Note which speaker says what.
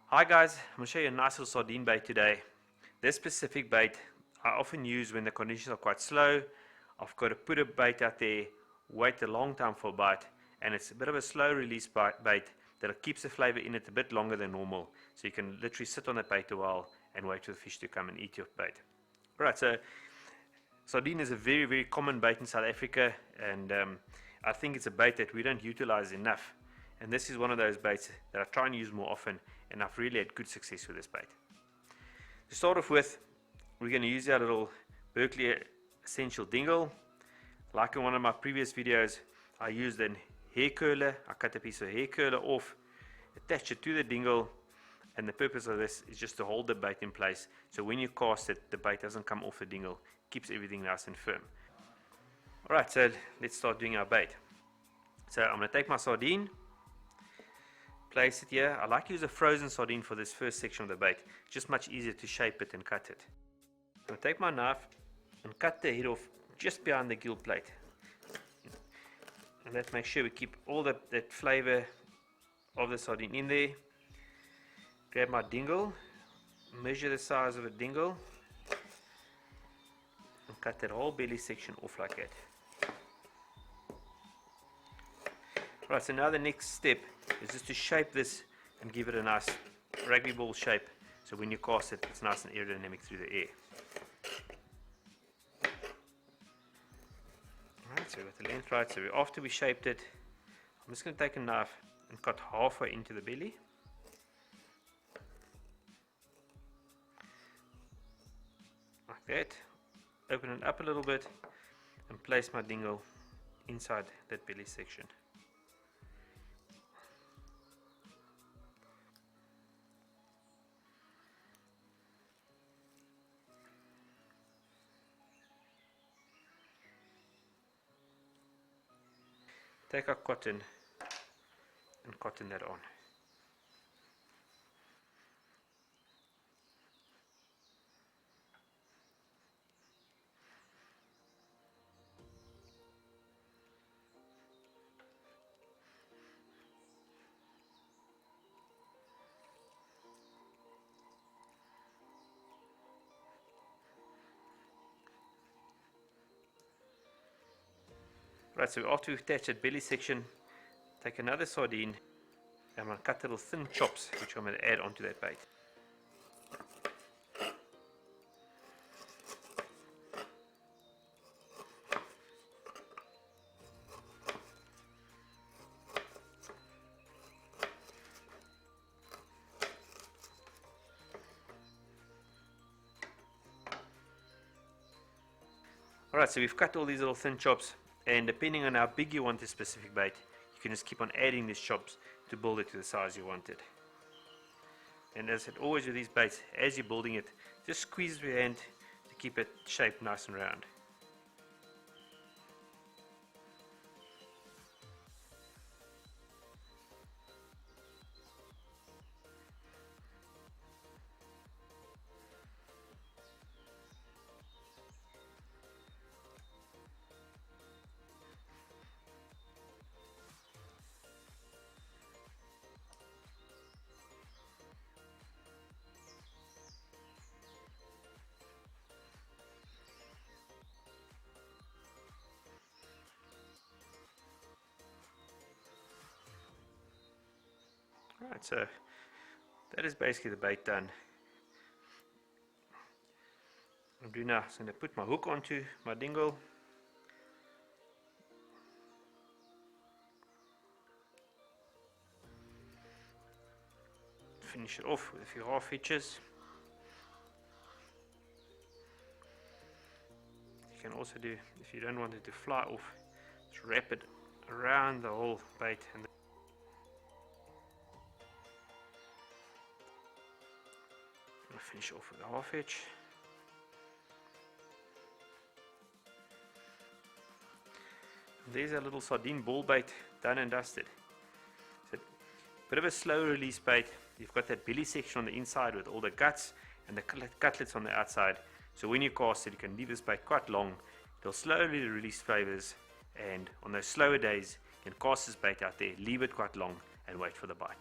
Speaker 1: Hi guys, I'm going to show you a nice little sardine bait today. This specific bait I often use when the conditions are quite slow. I've got to put a bait out there, wait a long time for a bite, and it's a bit of a slow release bait that keeps the flavor in it a bit longer than normal. So you can literally sit on the bait a while and wait for the fish to come and eat your bait. Right, so sardine is a very common bait in South Africa, and I think it's a bait that we don't utilize enough. And this is one of those baits that I try and use more often, and I've really had good success with this bait. To start off with, we're going to use our little Berkeley Essential dingle. Like in one of my previous videos, I used a hair curler. I cut a piece of hair curler off, attached it to the dingle, and the purpose of this is just to hold the bait in place, so when you cast it, the bait doesn't come off the dingle, keeps everything nice and firm. Alright, so let's start doing our bait. So I'm going to take my sardine, place it here. I like to use a frozen sardine for this first section of the bait. It's just much easier to shape it and cut it. I'm going to take my knife and cut the head off just behind the gill plate. And let's make sure we keep all that flavor of the sardine in there. Grab my dingle, measure the size of a dingle, and cut that whole belly section off like that. Right, so now the next step is just to shape this and give it a nice rugby ball shape, so when you cast it, it's nice and aerodynamic through the air. Alright, so we've got the length right, so after we shaped it, I'm just going to take a knife and cut halfway into the belly. Like that. Open it up a little bit and place my dingle inside that belly section. Take our cotton and cotton that on. Right, so after we've attached that belly section, take another sardine and I'm going to cut little thin chops, which I'm going to add onto that bait. Alright, so we've cut all these little thin chops, and depending on how big you want this specific bait, you can just keep on adding these chops to build it to the size you want it. And as I said, always with these baits, as you're building it, just squeeze with your hand to keep it shaped nice and round. Alright, so that is basically the bait done. I'm doing now, so I'm going to put my hook onto my dingle. Finish it off with a few half hitches. You can also do, if you don't want it to fly off, just wrap it around the whole bait and finish off with a half hitch. There's a little sardine ball bait done and dusted. So, bit of a slow release bait. You've got that belly section on the inside with all the guts and the cutlets on the outside. So when you cast it, you can leave this bait quite long. It'll slowly release flavors, and on those slower days, you can cast this bait out there, leave it quite long, and wait for the bite.